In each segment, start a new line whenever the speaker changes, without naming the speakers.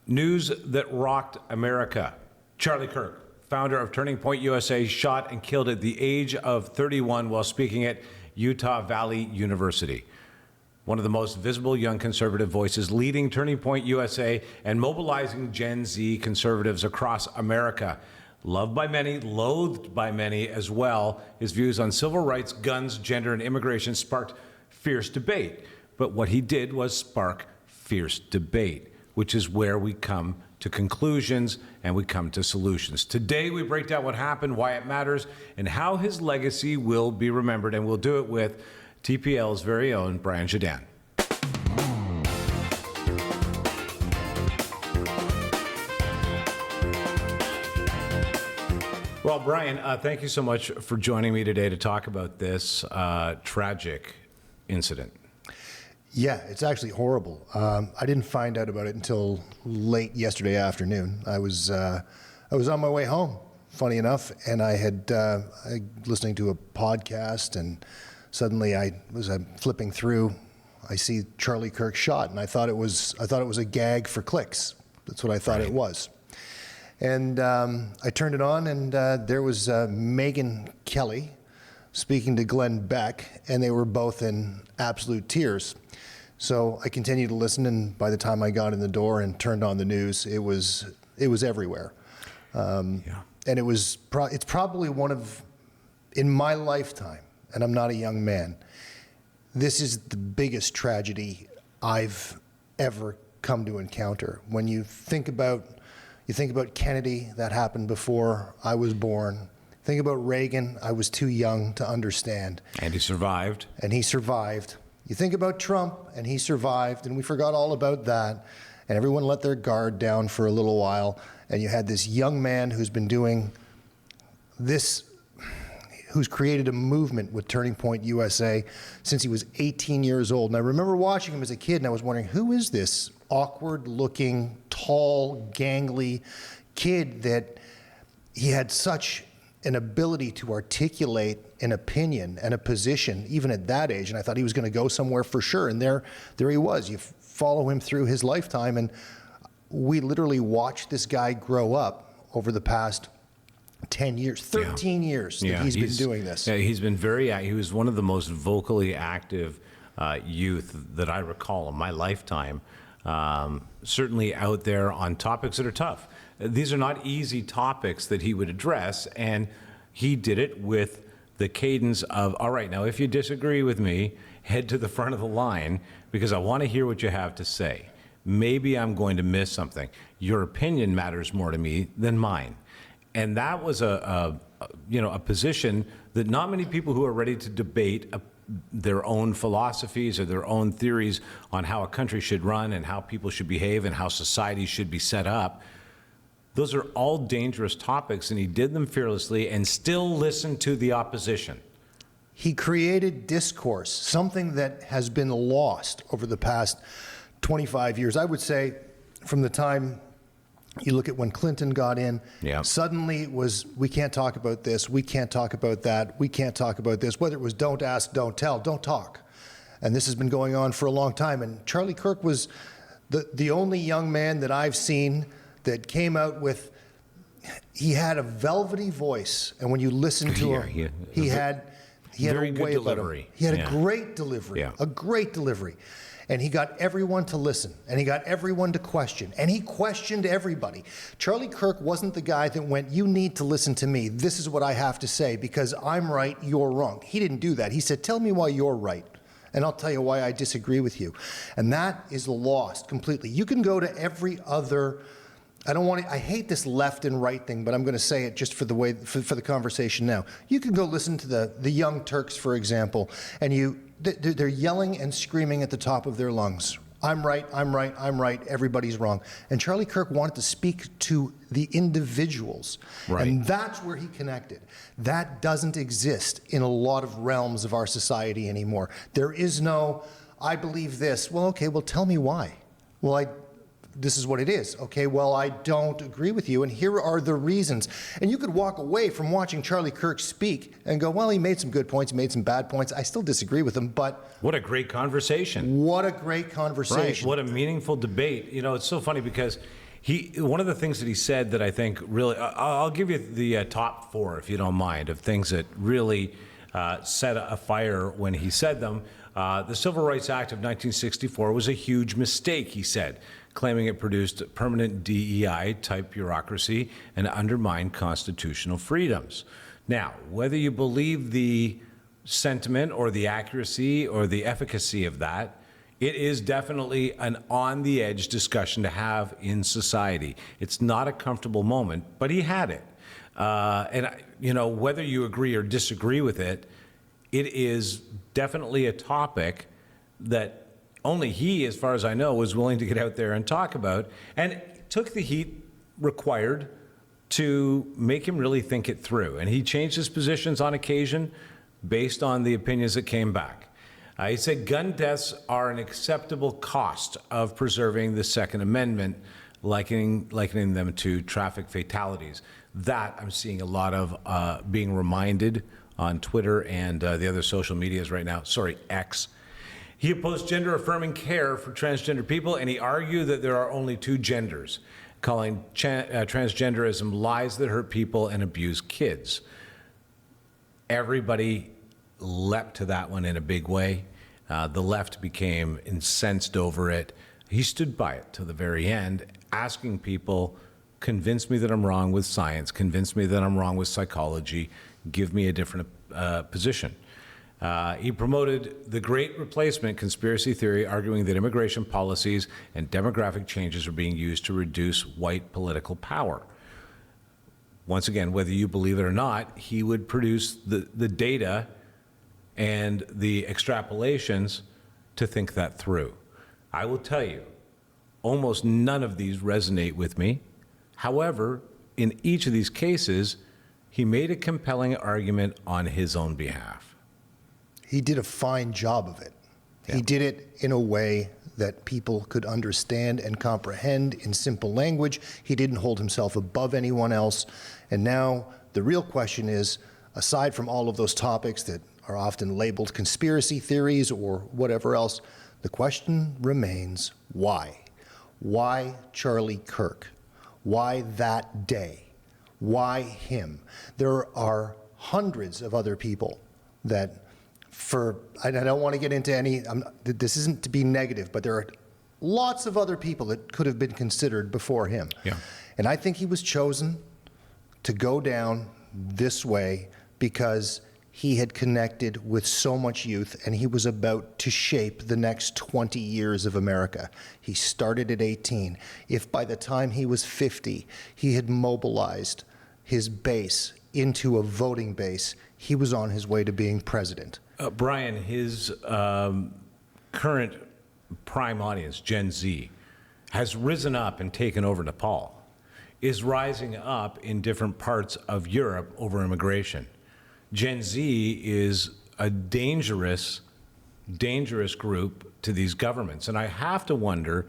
News that rocked America. Charlie Kirk, founder of Turning Point USA, shot and killed at the age of 31 while speaking at Utah Valley University. One of the most visible young conservative voices leading Turning Point USA and mobilizing Gen Z conservatives across America. Loved by many, loathed by many as well, his views on civil rights, guns, gender, and immigration sparked fierce debate. But what he did was spark fierce debate, which is where we come to conclusions and we come to solutions. Today, we break down what happened, why it matters, and how his legacy will be remembered. And we'll do it with TPL's very own Brian Jedan. Well, Brian, thank you so much for joining me today to talk about this tragic incident.
Yeah, it's actually horrible. I didn't find out about it until late yesterday afternoon. I was on my way home, funny enough, and I had listening to a podcast, and suddenly I was flipping through. I see Charlie Kirk shot, and I thought it was a gag for clicks. That's what I thought it was. And I turned it on, and there was Megyn Kelly speaking to Glenn Beck, and they were both in absolute tears. So I continued to listen, and by the time I got in the door and turned on the news, it was everywhere. And it's probably one of, in my lifetime, and I'm not a young man, this is the biggest tragedy I've ever come to encounter. When you think about Kennedy, that happened before I was born. Think about Reagan, I was too young to understand.
And he survived.
You think about Trump, and he survived, and we forgot all about that. And everyone let their guard down for a little while. And you had this young man who's been doing this, who's created a movement with Turning Point USA since he was 18 years old. And I remember watching him as a kid, and I was wondering, who is this awkward-looking, tall, gangly kid that he had such an ability to articulate an opinion and a position, even at that age, and I thought he was going to go somewhere for sure. And there he was. You follow him through his lifetime, and we literally watched this guy grow up over the past 10 years, 13 years that he's been doing this.
Yeah, he's been he was one of the most vocally active youth that I recall in my lifetime. Certainly out there on topics that are tough. These are not easy topics that he would address, and he did it with the cadence of, all right, now if you disagree with me, head to the front of the line, because I want to hear what you have to say. Maybe I'm going to miss something. Your opinion matters more to me than mine. And that was a position that not many people who are ready to debate their own philosophies or their own theories on how a country should run and how people should behave and how society should be set up. Those are all dangerous topics, and he did them fearlessly and still listened to the opposition.
He created Discourse, something that has been lost over the past 25 years. I would say from the time you look at when Clinton got in, suddenly it was, we can't talk about this, we can't talk about that, we can't talk about this. Whether it was don't ask, don't tell, don't talk. And this has been going on for a long time. And Charlie Kirk was the only young man that I've seen that came out with, he had a velvety voice. And when you listen to him, he had a way about him. He had a great delivery, And he got everyone to listen, and he got everyone to question, and he questioned everybody. Charlie Kirk wasn't the guy that went, you need to listen to me. This is what I have to say because I'm right, you're wrong. He didn't do that. He said, tell me why you're right, and I'll tell you why I disagree with you. And that is lost completely. You can go to every other, I hate this left and right thing, but I'm going to say it just for the conversation now. You can go listen to the Young Turks, for example, and they're yelling and screaming at the top of their lungs. I'm right, I'm right, I'm right, everybody's wrong. And Charlie Kirk wanted to speak to the individuals. Right. And that's where he connected. That doesn't exist in a lot of realms of our society anymore. There is no, I believe this. Well, okay, well, tell me why. Well, this is what it is. Okay, well, I don't agree with you, and here are the reasons. And you could walk away from watching Charlie Kirk speak and go, well, he made some good points, he made some bad points. I still disagree with him, but...
What a great conversation.
What a great conversation.
Right, what a meaningful debate. You know, it's so funny because One of the things that he said that I think really, I'll give you the top four, if you don't mind, of things that really set a fire when he said them. The Civil Rights Act of 1964 was a huge mistake, he said, claiming it produced permanent DEI-type bureaucracy and undermined constitutional freedoms. Now, whether you believe the sentiment or the accuracy or the efficacy of that, it is definitely an on-the-edge discussion to have in society. It's not a comfortable moment, but he had it. And, you know, whether you agree or disagree with it, it is definitely a topic that only he, as far as I know, was willing to get out there and talk about, and took the heat required to make him really think it through. And he changed his positions on occasion based on the opinions that came back. He said gun deaths are an acceptable cost of preserving the Second Amendment, likening them to traffic fatalities. That I'm seeing a lot of being reminded on Twitter and the other social medias right now. Sorry, X. He opposed gender-affirming care for transgender people, and he argued that there are only two genders, calling transgenderism lies that hurt people and abuse kids. Everybody leapt to that one in a big way. The left became incensed over it. He stood by it to the very end, asking people, convince me that I'm wrong with science, convince me that I'm wrong with psychology, give me a different position. He promoted the Great Replacement conspiracy theory, arguing that immigration policies and demographic changes are being used to reduce white political power. Once again, whether you believe it or not, he would produce the data and the extrapolations to think that through. I will tell you, almost none of these resonate with me. However, in each of these cases, he made a compelling argument on his own behalf.
He did a fine job of it.
Yeah.
He did it in a way that people could understand and comprehend in simple language. He didn't hold himself above anyone else. And now the real question is, aside from all of those topics that are often labeled conspiracy theories or whatever else, the question remains, why? Why Charlie Kirk? Why that day? Why him? There are hundreds of other people that I don't want to get into any, this isn't to be negative, but there are lots of other people that could have been considered before him.
Yeah.
And I think he was chosen to go down this way because he had connected with so much youth, and he was about to shape the next 20 years of America. He started at 18. If by the time he was 50, he had mobilized his base into a voting base, he was on his way to being president.
Brian, his current prime audience, Gen Z, has risen up and taken over Nepal, is rising up in different parts of Europe over immigration. Gen Z is a dangerous group to these governments. And I have to wonder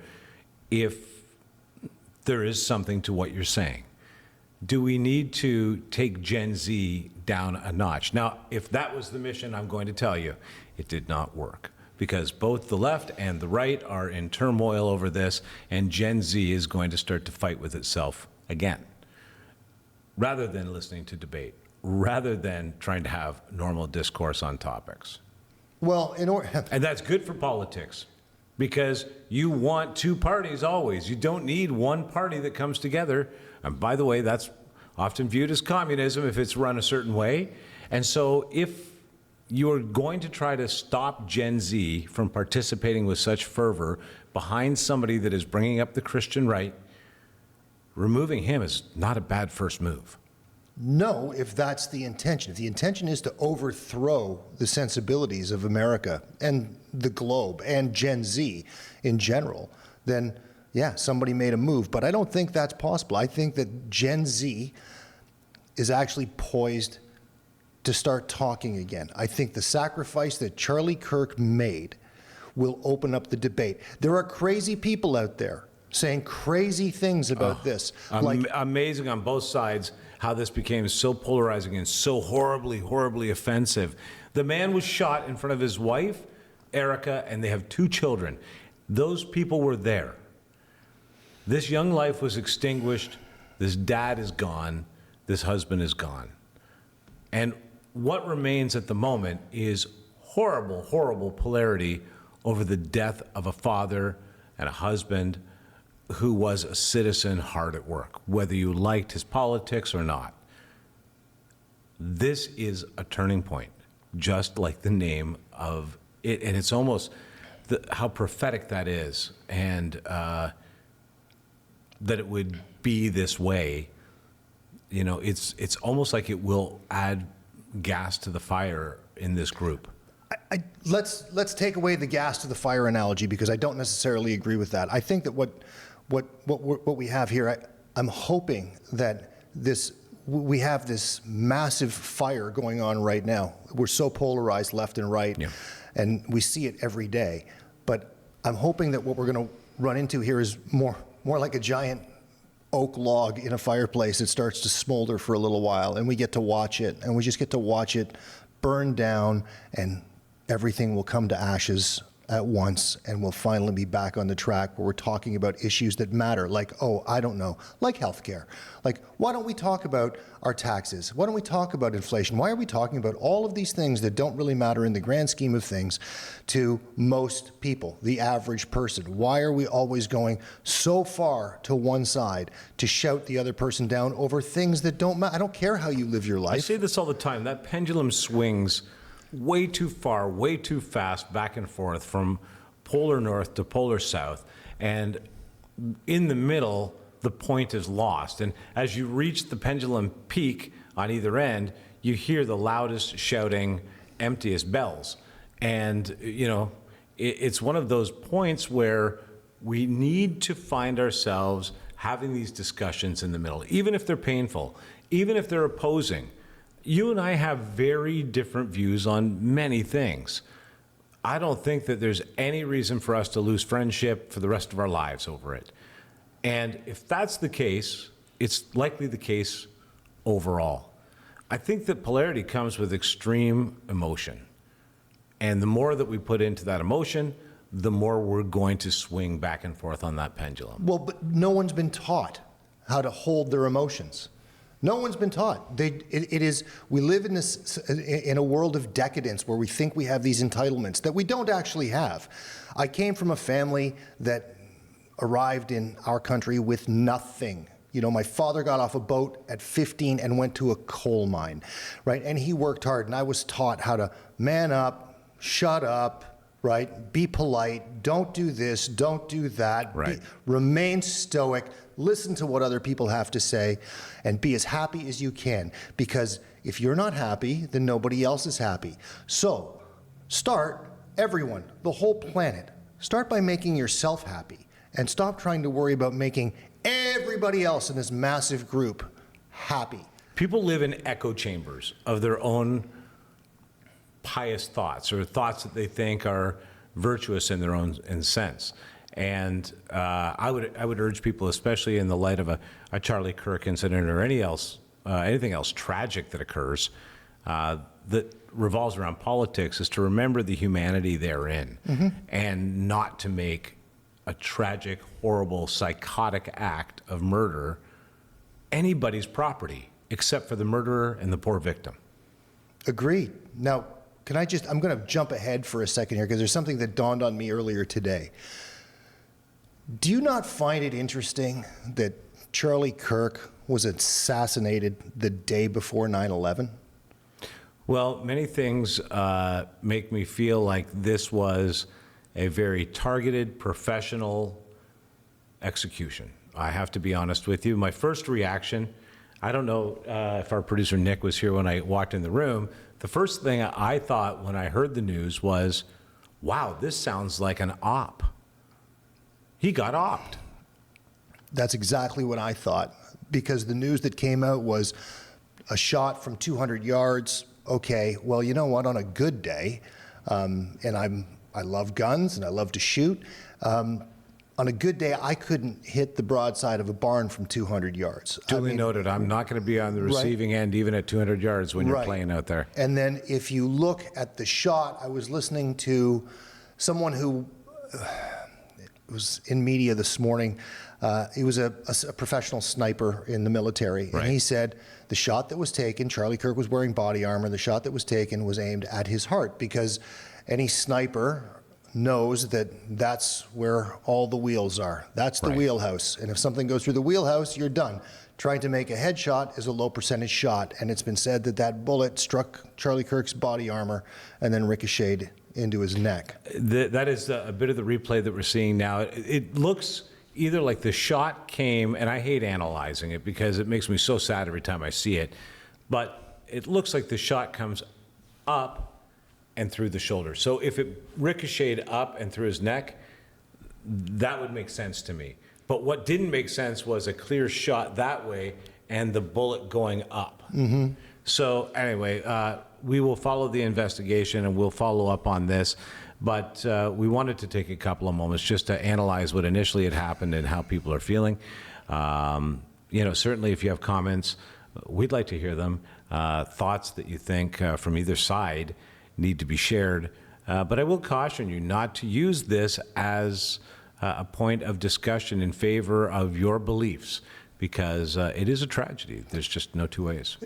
if there is something to what you're saying. Do we need to take Gen Z down a notch? Now, if that was the mission, I'm going to tell you, it did not work, because both the left and the right are in turmoil over this, and Gen Z is going to start to fight with itself again, rather than listening to debate, rather than trying to have normal discourse on topics.
Well,
and that's good for politics, because you want two parties always. You don't need one party that comes together. And by the way, that's often viewed as communism if it's run a certain way. And so if you're going to try to stop Gen Z from participating with such fervor behind somebody that is bringing up the Christian right, removing him is not a bad first move.
No, if that's the intention. If the intention is to overthrow the sensibilities of America and the globe and Gen Z in general, then yeah, somebody made a move. But I don't think that's possible. I think that Gen Z is actually poised to start talking again. I think the sacrifice that Charlie Kirk made will open up the debate. There are crazy people out there saying crazy things about this.
Amazing on both sides how this became so polarizing and so horribly, horribly offensive. The man was shot in front of his wife, Erica, and they have 2 children. Those people were there. This young life was extinguished. This dad is gone. This husband is gone. And what remains at the moment is horrible, horrible polarity over the death of a father and a husband who was a citizen hard at work, whether you liked his politics or not. This is a turning point, just like the name of it. And it's almost how prophetic that is, and that it would be this way. You know, it's almost like it will add gas to the fire in this group.
Let's take away the gas to the fire analogy, because I don't necessarily agree with that. I think that what we have here, I'm hoping that we have this massive fire going on right now. We're so polarized left and right, yeah, and we see it every day. But I'm hoping that what we're going to run into here is more like a giant oak log in a fireplace. It starts to smolder for a little while, and we get to watch it, and we just get to watch it burn down, and everything will come to ashes at once, and we'll finally be back on the track where we're talking about issues that matter, like, I don't know, like healthcare. Like, why don't we talk about our taxes? Why don't we talk about inflation? Why are we talking about all of these things that don't really matter in the grand scheme of things to most people, the average person? Why are we always going so far to one side to shout the other person down over things that don't matter? I don't care how you live your life.
I say this all the time. That pendulum swings way too far, way too fast, back and forth from polar north to polar south. And in the middle, the point is lost. And as you reach the pendulum peak on either end, you hear the loudest shouting, emptiest bells. And, you know, it's one of those points where we need to find ourselves having these discussions in the middle, even if they're painful, even if they're opposing. You and I have very different views on many things. I don't think that there's any reason for us to lose friendship for the rest of our lives over it. And if that's the case, it's likely the case overall. I think that polarity comes with extreme emotion. And the more that we put into that emotion, the more we're going to swing back and forth on that pendulum.
Well, but no one's been taught how to hold their emotions. No one's been taught. We live in a world of decadence where we think we have these entitlements that we don't actually have. I came from a family that arrived in our country with nothing. You know, my father got off a boat at 15 and went to a coal mine, right? And he worked hard, and I was taught how to man up, shut up, right? Be polite, don't do this, don't do that,
right.
Remain stoic, listen to what other people have to say, and be as happy as you can. Because if you're not happy, then nobody else is happy. So start, everyone, the whole planet, start by making yourself happy, and stop trying to worry about making everybody else in this massive group happy.
People live in echo chambers of their own pious thoughts, or thoughts that they think are virtuous in their own sense. And I would urge people, especially in the light of a Charlie Kirk incident or anything else tragic that occurs that revolves around politics, is to remember the humanity therein, mm-hmm. and not to make a tragic, horrible, psychotic act of murder anybody's property except for the murderer and the poor victim.
Agreed. Now, I'm going to jump ahead for a second here, because there's something that dawned on me earlier today. Do you not find it interesting that Charlie Kirk was assassinated the day before 9/11?
Well, many things make me feel like this was a very targeted, professional execution. I have to be honest with you. My first reaction, I don't know if our producer Nick was here when I walked in the room, the first thing I thought when I heard the news was, wow, this sounds like an op. He got opped.
That's exactly what I thought, because the news that came out was a shot from 200 yards. Okay, well, you know what? On a good day, and I love guns and I love to shoot. On a good day, I couldn't hit the broadside of a barn from 200 yards.
Duly noted. I'm not going to be on the receiving end even at 200 yards when you're playing out there.
And then if you look at the shot, I was listening to someone who was in media this morning, He was a professional sniper in the military,
Right.
and he said the shot that was taken, Charlie Kirk was wearing body armor, the shot that was taken was aimed at his heart, because any sniper knows that that's where all the wheels are. That's the
Right.
wheelhouse, and if something goes through the wheelhouse, you're done. Trying to make a headshot is a low percentage shot, and it's been said that that bullet struck Charlie Kirk's body armor and then ricocheted into his neck.
That is a bit of the replay that we're seeing now. It looks either like the shot came, and I hate analyzing it because it makes me so sad every time I see it, but it looks like the shot comes up and through the shoulder. So if it ricocheted up and through his neck, that would make sense to me. But what didn't make sense was a clear shot that way and the bullet going up. Mm-hmm. So anyway, we will follow the investigation and we'll follow up on this. But we wanted to take a couple of moments just to analyze what initially had happened and how people are feeling. Certainly if you have comments, we'd like to hear them. Thoughts that you think from either side need to be shared. But I will caution you not to use this as a point of discussion in favor of your beliefs, because it is a tragedy. There's just no two ways.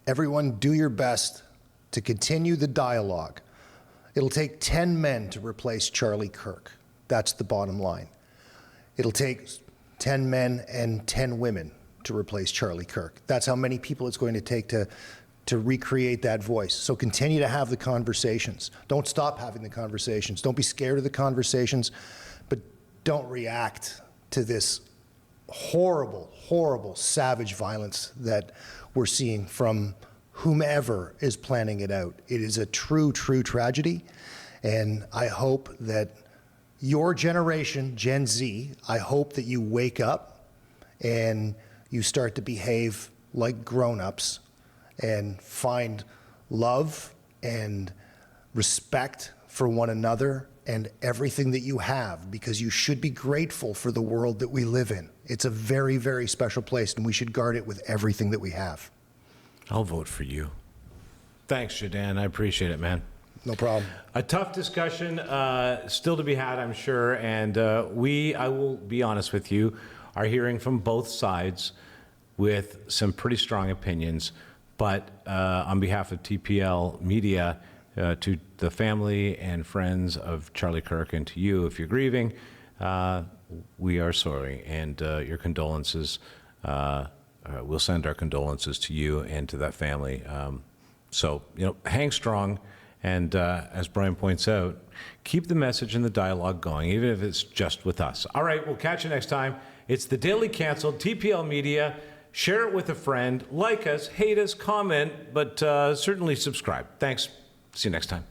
Everyone, do your best to continue the dialogue. It'll take 10 men to replace Charlie Kirk. That's the bottom line. It'll take 10 men and 10 women to replace Charlie Kirk. That's how many people it's going to take to recreate that voice. So continue to have the conversations. Don't stop having the conversations. Don't be scared of the conversations, but don't react to this horrible, horrible, savage violence that we're seeing from whomever is planning it out. It is a true, true tragedy, and I hope that your generation, Gen Z, I hope that you wake up and you start to behave like grown-ups and find love and respect for one another and everything that you have, because you should be grateful for the world that we live in. It's a very, very special place, and we should guard it with everything that we have.
I'll vote for you. Thanks, Jedan. I appreciate it, man.
No problem.
A tough discussion still to be had, I'm sure. And I will be honest with you, are hearing from both sides with some pretty strong opinions. But on behalf of TPL Media, to the family and friends of Charlie Kirk, and to you, if you're grieving, we are sorry. And your condolences, we'll send our condolences to you and to that family. So, hang strong. And as Brian points out, keep the message and the dialogue going, even if it's just with us. All right, we'll catch you next time. It's the Daily Canceled, TPL Media. Share it with a friend. Like us, hate us, comment, but certainly subscribe. Thanks. See you next time.